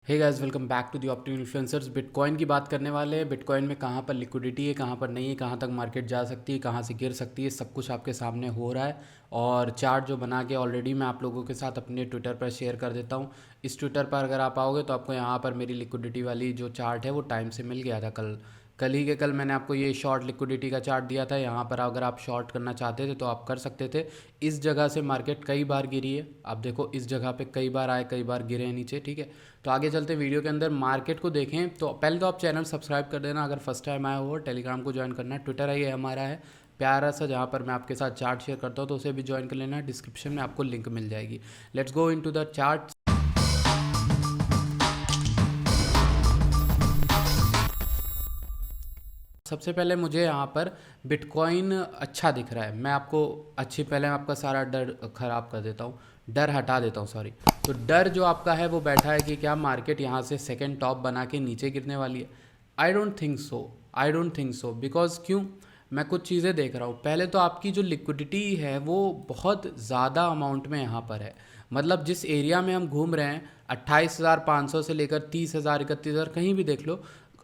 Hey guys, welcome back to the optimal influencers. Bitcoin की बात करने वाले हैं। बिटकॉइन में कहाँ पर लिक्विडिटी है, कहाँ पर नहीं है, कहाँ तक मार्केट जा सकती है, कहाँ से गिर सकती है, सब कुछ आपके सामने हो रहा है। और चार्ट जो बना के ऑलरेडी मैं आप लोगों के साथ अपने ट्विटर पर शेयर कर देता हूँ। इस ट्विटर पर अगर आप आओगे तो आपको यहाँ पर मेरी लिक्विडिटी वाली जो चार्ट है वो टाइम से मिल गया था। कल कल ही के कल मैंने आपको ये शॉर्ट लिक्विडिटी का चार्ट दिया था। यहाँ पर अगर आप शॉर्ट करना चाहते थे तो आप कर सकते थे। इस जगह से मार्केट कई बार गिरी है। आप देखो, इस जगह पे कई बार आए, कई बार गिरे हैं नीचे। ठीक है, तो आगे चलते वीडियो के अंदर मार्केट को देखें। तो पहले तो आप चैनल सब्सक्राइब कर देना अगर फर्स्ट टाइम आया हो। टेलीग्राम को ज्वाइन करना है। ट्विटर है ये हमारा है प्यारा सा, जहाँ पर मैं आपके साथ चार्ट शेयर करता हूँ, तो उसे भी ज्वाइन कर लेना। डिस्क्रिप्शन में आपको लिंक मिल जाएगी। Let's go into the chart. सबसे पहले मुझे यहाँ पर बिटकॉइन अच्छा दिख रहा है। मैं आपको पहले मैं आपका सारा डर ख़राब कर देता हूँ, डर हटा देता हूँ, सॉरी। तो डर जो आपका है वो बैठा है कि क्या मार्केट यहाँ से सेकंड टॉप बना के नीचे गिरने वाली है। I don't think so, I don't think so. Because क्यों, मैं कुछ चीज़ें देख रहा हूँ। पहले तो आपकी जो लिक्विडिटी है वो बहुत ज़्यादा अमाउंट में यहाँ पर है। मतलब जिस एरिया में हम घूम रहे हैं, 28,500 से लेकर 30,000, 31,000, कहीं भी देख लो।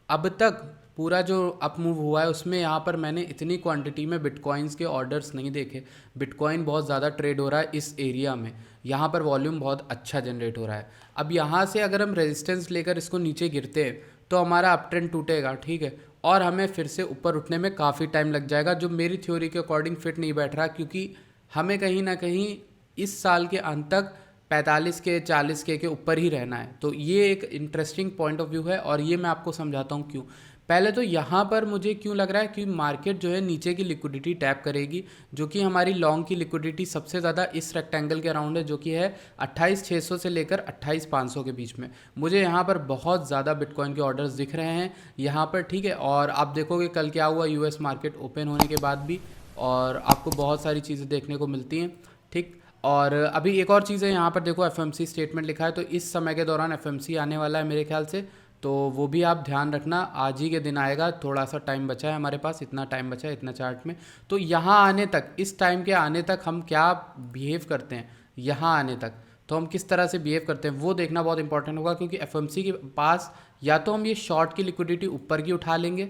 अब तक पूरा जो अप मूव हुआ है उसमें यहाँ पर मैंने इतनी क्वांटिटी में बिटकॉइंस के ऑर्डर्स नहीं देखे। बिटकॉइन बहुत ज़्यादा ट्रेड हो रहा है इस एरिया में। यहाँ पर वॉल्यूम बहुत अच्छा जनरेट हो रहा है। अब यहाँ से अगर हम रेजिस्टेंस लेकर इसको नीचे गिरते हैं तो हमारा अप ट्रेंड टूटेगा, ठीक है, और हमें फिर से ऊपर उठने में काफ़ी टाइम लग जाएगा, जो मेरी थ्योरी के अकॉर्डिंग फिट नहीं बैठ रहा। क्योंकि हमें कहीं ना कहीं इस साल के अंत तक 45 के 40 के ऊपर ही रहना है। तो ये एक इंटरेस्टिंग पॉइंट ऑफ व्यू है और ये मैं आपको समझाता हूँ क्यों। पहले तो यहाँ पर मुझे क्यों लग रहा है कि मार्केट जो है नीचे की लिक्विडिटी टैप करेगी, जो कि हमारी लॉन्ग की लिक्विडिटी सबसे ज़्यादा इस रेक्टेंगल के अराउंड है, जो कि है 28,600 से लेकर 28,500 के बीच में। मुझे यहाँ पर बहुत ज़्यादा बिटकॉइन के ऑर्डर्स दिख रहे हैं यहाँ पर, ठीक है। और आप देखोगे कल क्या हुआ यूएस मार्केट ओपन होने के बाद भी, और आपको बहुत सारी चीज़ें देखने को मिलती हैं, ठीक। और अभी एक और चीज़ है, यहाँ पर देखो एफएमसी स्टेटमेंट लिखा है, तो इस समय के दौरान एफएमसी आने वाला है मेरे ख्याल से। तो वो भी आप ध्यान रखना, आज ही के दिन आएगा। थोड़ा सा टाइम बचा है हमारे पास, इतना टाइम बचा है इतना चार्ट में। तो यहाँ आने तक, इस टाइम के आने तक हम क्या बिहेव करते हैं, यहाँ आने तक तो हम किस तरह से बिहेव करते हैं वो देखना बहुत इंपॉर्टेंट होगा। क्योंकि एफएमसी के पास या तो हम ये शॉर्ट की लिक्विडिटी ऊपर की उठा लेंगे,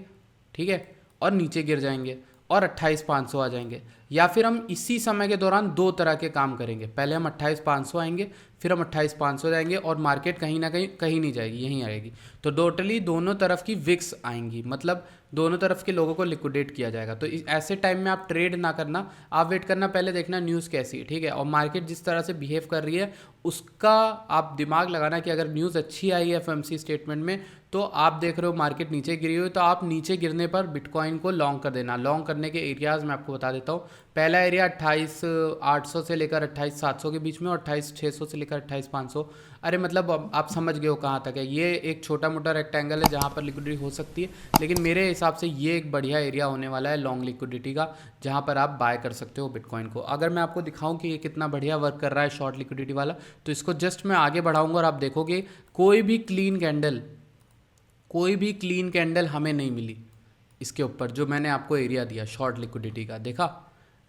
ठीक है, और नीचे गिर जाएंगे और 28,500 आ जाएंगे, या फिर हम इसी समय के दौरान दो तरह के काम करेंगे। पहले हम 28,500 आएंगे, फिर हम 28,500 जाएंगे, और मार्केट कहीं ना कहीं कहीं नहीं जाएगी, यहीं आएगी। तो टोटली दोनों तरफ की विक्स आएंगी, मतलब दोनों तरफ के लोगों को लिक्विडेट किया जाएगा। तो ऐसे टाइम में आप ट्रेड ना करना, आप वेट करना, पहले देखना न्यूज़ कैसी है, ठीक है। और मार्केट जिस तरह से बिहेव कर रही है उसका आप दिमाग लगाना कि अगर न्यूज़ अच्छी आई है एफएमसी स्टेटमेंट में, तो आप देख रहे हो मार्केट नीचे गिरी हुई, तो आप नीचे गिरने पर बिटकॉइन को लॉन्ग कर देना। लॉन्ग करने के एरियाज़ मैं आपको बता देता हूँ। पहला एरिया 28,800 से लेकर 28,700 के बीच में, और 28,600 से लेकर 28,500। अरे मतलब आप समझ गए हो कहाँ तक है। ये एक छोटा मोटा रेक्टेंगल है जहाँ पर लिक्विडिटी हो सकती है, लेकिन मेरे हिसाब से ये एक बढ़िया एरिया होने वाला है लॉन्ग लिक्विडिटी का, जहाँ पर आप बाय कर सकते हो बिटकॉइन को। अगर मैं आपको दिखाऊं कि ये कितना बढ़िया वर्क कर रहा है शॉर्ट लिक्विडिटी वाला, तो इसको जस्ट मैं आगे बढ़ाऊंगा और आप देखोगे कोई भी क्लीन कैंडल हमें नहीं मिली इसके ऊपर, जो मैंने आपको एरिया दिया शॉर्ट लिक्विडिटी का। देखा,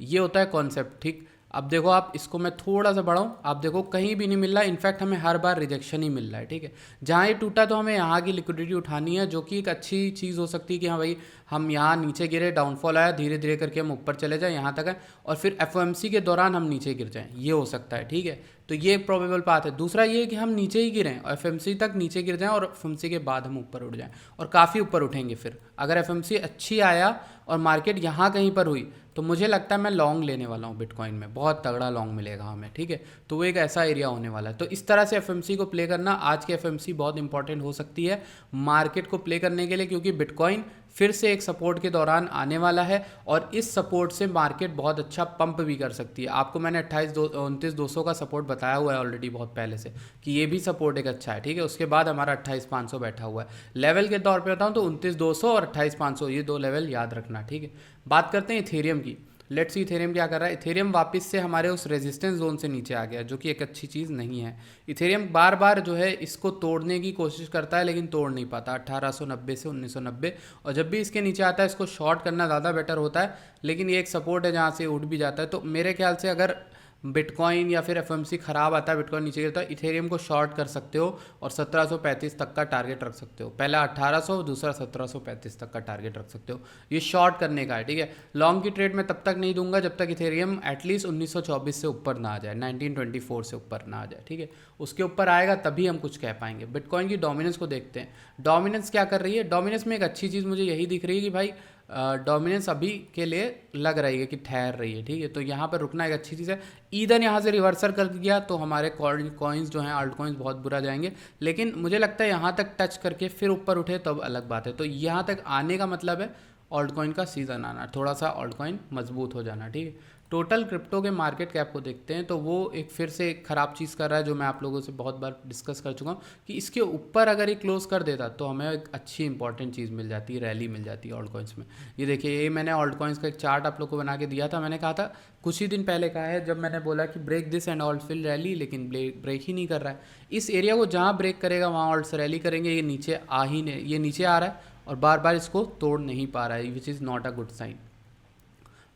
ये होता है कॉन्सेप्ट, ठीक। अब देखो आप, इसको मैं थोड़ा सा बढ़ाऊँ, आप देखो कहीं भी नहीं मिल रहा है। इनफैक्ट हमें हर बार रिजेक्शन ही मिल रहा है, ठीक है। जहाँ ये टूटा तो हमें यहाँ की लिक्विडिटी उठानी है, जो कि एक अच्छी चीज़ हो सकती है कि हाँ भाई, हम यहाँ नीचे गिरे, डाउनफॉल आया, धीरे धीरे करके हम ऊपर चले जाएँ यहाँ तक है, और फिर एफओएमसी के दौरान हम नीचे गिर जाएँ, ये हो सकता है, ठीक है। तो ये एक प्रोबेबल पाथ है। दूसरा ये कि हम नीचे ही गिरें और एफएमसी तक नीचे गिर जाएं, और एफएमसी के बाद हम ऊपर उठ जाएं, और काफ़ी ऊपर उठेंगे। फिर अगर एफएमसी अच्छी आया और मार्केट यहाँ कहीं पर हुई, तो मुझे लगता है मैं लॉन्ग लेने वाला हूँ बिटकॉइन में, बहुत तगड़ा लॉन्ग मिलेगा हमें, ठीक है। तो वो एक ऐसा एरिया होने वाला है। तो इस तरह से एफएमसी को प्ले करना, आज की एफएमसी बहुत इंपॉर्टेंट हो सकती है मार्केट को प्ले करने के लिए, क्योंकि बिटकॉइन फिर से एक सपोर्ट के दौरान आने वाला है, और इस सपोर्ट से मार्केट बहुत अच्छा पंप भी कर सकती है। आपको मैंने 29,200 का सपोर्ट बताया हुआ है ऑलरेडी बहुत पहले से, कि ये भी सपोर्ट एक अच्छा है, ठीक है। उसके बाद हमारा 28,500 बैठा हुआ है। लेवल के तौर पे बताऊँ तो 29,200 और 28,500, ये दो लेवल याद रखना, ठीक है। बात करते हैं इथेरियम की। लेट्स सी इथेरियम क्या कर रहा है। इथेरियम वापस से हमारे उस रेजिस्टेंस जोन से नीचे आ गया, जो कि एक अच्छी चीज़ नहीं है। इथेरियम बार बार जो है इसको तोड़ने की कोशिश करता है, लेकिन तोड़ नहीं पाता। 1890 से 1990, और जब भी इसके नीचे आता है इसको शॉर्ट करना ज़्यादा बेटर होता है, लेकिन ये एक सपोर्ट है जहाँ से उठ भी जाता है। तो मेरे ख्याल से अगर बिटकॉइन या फिर एफएमसी खराब आता है, बिटकॉइन नीचे गिरता है, इथेरियम को शॉर्ट कर सकते हो और 1735 तक का टारगेट रख सकते हो। पहला 1800, दूसरा 1735 तक का टारगेट रख सकते हो। ये शॉर्ट करने का है, ठीक है। लॉन्ग की ट्रेड मैं तब तक नहीं दूंगा जब तक इथेरियम एटलीस्ट 1924 से ऊपर ना आ जाए, 1924 से ऊपर ना आ जाए, ठीक है। उसके ऊपर आएगा तभी हम कुछ कह पाएंगे। बिटकॉइन की डोमिनेंस को देखते हैं, डोमिनेंस क्या कर रही है। डोमिनेंस में एक अच्छी चीज़ मुझे यही दिख रही है कि भाई डोमिनेंस अभी के लिए लग रही है कि ठहर रही है, ठीक है। तो यहाँ पर रुकना एक अच्छी चीज़ है। ईदन यहाँ से रिवर्सल कर गया तो हमारे कॉइन्स जो हैं, आल्ट कॉइन्स बहुत बुरा जाएंगे, लेकिन मुझे लगता है यहाँ तक टच करके फिर ऊपर उठे तब अलग बात है। तो यहाँ तक आने का मतलब है ऑल्ट कॉइन का सीज़न आना, थोड़ा सा ऑल्ट कॉइन मजबूत हो जाना, ठीक है। टोटल क्रिप्टो के मार्केट कैप को देखते हैं तो वो एक फिर से एक ख़राब चीज़ कर रहा है, जो मैं आप लोगों से बहुत बार डिस्कस कर चुका हूँ कि इसके ऊपर अगर ये क्लोज कर देता तो हमें एक अच्छी इंपॉर्टेंट चीज़ मिल जाती है, रैली मिल जाती है ऑल्ट कॉइन्स में। ये देखिए, ये मैंने ऑल्ट कॉइन्स का एक चार्ट आप लोग को बना के दिया था। मैंने कहा था कुछ ही दिन पहले कहा है जब मैंने बोला कि break this and alt will rally, लेकिन ब्रेक ही नहीं कर रहा है। इस एरिया को जहाँ ब्रेक करेगा वहाँ ऑल्ट्स रैली करेंगे। ये नीचे आ ही नहीं, ये नीचे आ रहा है और बार बार इसको तोड़ नहीं पा रहा है, which is not a good sign.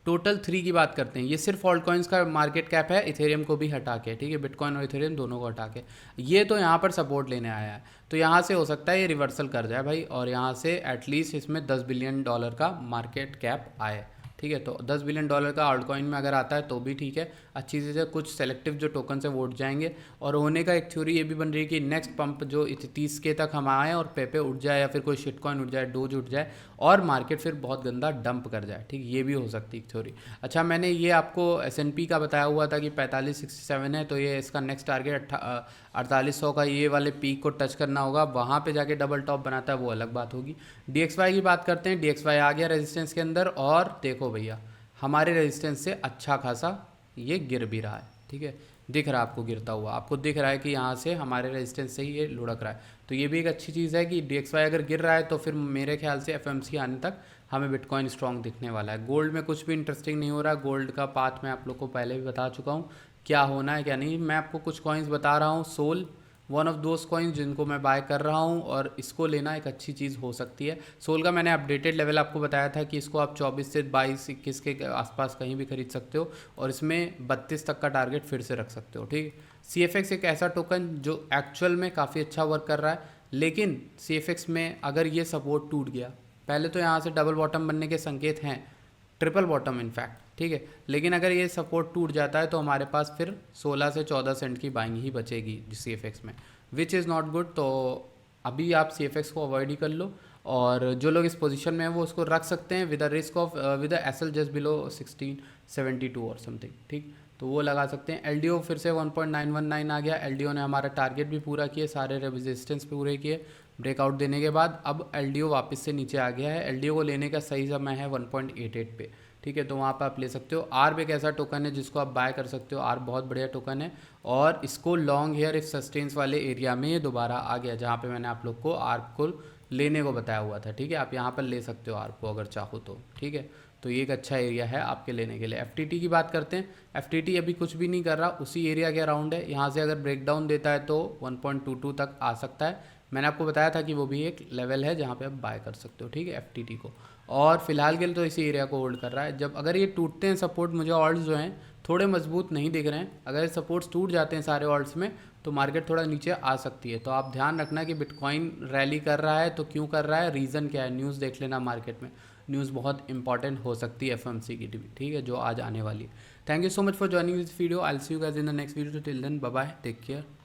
Total 3 की बात करते हैं, ये सिर्फ ऑल्ट कॉइन्स का मार्केट कैप है, इथेरियम को भी हटा के, ठीक है, बिटकॉइन और इथेरियम दोनों को हटा के। ये तो यहाँ पर सपोर्ट लेने आया है, तो यहाँ से हो सकता है ये रिवर्सल कर जाए भाई, और यहाँ से एटलीस्ट इसमें $10 बिलियन का मार्केट कैप आए, ठीक है। तो $10 बिलियन का ऑल्ट कॉइन में अगर आता है तो भी ठीक है, अच्छी चीज़ है। कुछ सेलेक्टिव जो टोकन से वोट जाएंगे, और होने का एक थ्योरी ये भी बन रही है कि नेक्स्ट पंप जो 30K तक हम आए और पे उठ जाए, या फिर कोई शिट कॉइन उठ जाए, डोज उठ जाए और मार्केट फिर बहुत गंदा डंप कर जाए, ठीक, ये भी हो सकती है थ्योरी। अच्छा, मैंने ये आपको S&P का बताया हुआ था कि 4567 है, तो ये इसका नेक्स्ट टारगेट 4800 का ये वाले पीक को टच करना होगा, वहाँ पे जाके डबल टॉप बनाता है वो अलग बात होगी। DXY की बात करते हैं, DXY आ गया रेजिस्टेंस के अंदर, और देखो भैया हमारे रेजिस्टेंस से अच्छा खासा ये गिर भी रहा है, ठीक है, दिख रहा है आपको गिरता हुआ, आपको दिख रहा है कि यहाँ से हमारे रेजिस्टेंस से ही ये लुढ़क रहा है। तो ये भी एक अच्छी चीज़ है कि DXY अगर गिर रहा है तो फिर मेरे ख्याल से FMC आने तक हमें बिटकॉइन स्ट्रॉन्ग दिखने वाला है। गोल्ड में कुछ भी इंटरेस्टिंग नहीं हो रहा, गोल्ड का पाथ मैं आप लोग को पहले भी बता चुका हूँ क्या होना है क्या नहीं। मैं आपको कुछ कॉइन्स बता रहा हूँ, Sol one of those coins जिनको मैं बाय कर रहा हूँ, और इसको लेना एक अच्छी चीज़ हो सकती है। सोल का मैंने अपडेटेड लेवल आपको बताया था कि इसको आप 24 से 22-21 के आसपास कहीं भी खरीद सकते हो, और इसमें 32 तक का टारगेट फिर से रख सकते हो, ठीक। CFX एक ऐसा टोकन जो एक्चुअल में काफ़ी अच्छा वर्क कर रहा है, लेकिन CFX में अगर ये सपोर्ट टूट गया, पहले तो यहाँ से डबल बॉटम बनने के संकेत हैं, ट्रिपल बॉटम इनफैक्ट, ठीक है, लेकिन अगर ये सपोर्ट टूट जाता है तो हमारे पास फिर 16 से 14 सेंट की बाइंग ही बचेगी CFX में, विच इज़ नॉट गुड। तो अभी आप CFX को अवॉइड ही कर लो, और जो लोग इस पोजीशन में हैं वो उसको रख सकते हैं with a risk of with SL just below 1672 और समथिंग, ठीक, तो वो लगा सकते हैं। LDO फिर से 1.919 आ गया, LDO ने हमारा टारगेट भी पूरा किए, सारे रेजिस्टेंस पूरे किए ब्रेकआउट देने के बाद। अब LDO वापस से नीचे आ गया है, LDO को लेने का सही समय है 1.88 पे, ठीक है, तो वहाँ पर आप ले सकते हो। आर्ब एक ऐसा टोकन है जिसको आप बाय कर सकते हो, आर्ब बहुत बढ़िया टोकन है, और इसको लॉन्ग हेयर इफ सस्टेन्स वाले एरिया में ये दोबारा आ गया, जहाँ पे मैंने आप लोग को आर्ब को लेने को बताया हुआ था, ठीक है, आप यहाँ पर ले सकते हो आर्ब को अगर चाहो तो, ठीक है। तो ये एक अच्छा एरिया है आपके लेने के लिए। FTT की बात करते हैं, FTT अभी कुछ भी नहीं कर रहा, उसी एरिया के अराउंड है, यहाँ से अगर ब्रेकडाउन देता है तो 1.22 तक आ सकता है। मैंने आपको बताया था कि वो भी एक लेवल है जहाँ पे आप बाय कर सकते हो, ठीक है, FTT को। और फिलहाल के लिए तो इसी एरिया को होल्ड कर रहा है। जब अगर ये टूटते हैं सपोर्ट, मुझे ऑल्ट्स जो हैं थोड़े मजबूत नहीं दिख रहे हैं, अगर सपोर्ट्स टूट जाते हैं सारे ऑल्ट्स में तो मार्केट थोड़ा नीचे आ सकती है। तो आप ध्यान रखना कि बिटकॉइन रैली कर रहा है तो क्यों कर रहा है, रीज़न क्या है, न्यूज़ देख लेना मार्केट में, न्यूज़ बहुत इंपॉर्टेंट हो सकती है FMC की, ठीक है, जो आज आने वाली है। Thank you so much for joining this video, I will see you guys in the next video, till then bye bye, take care.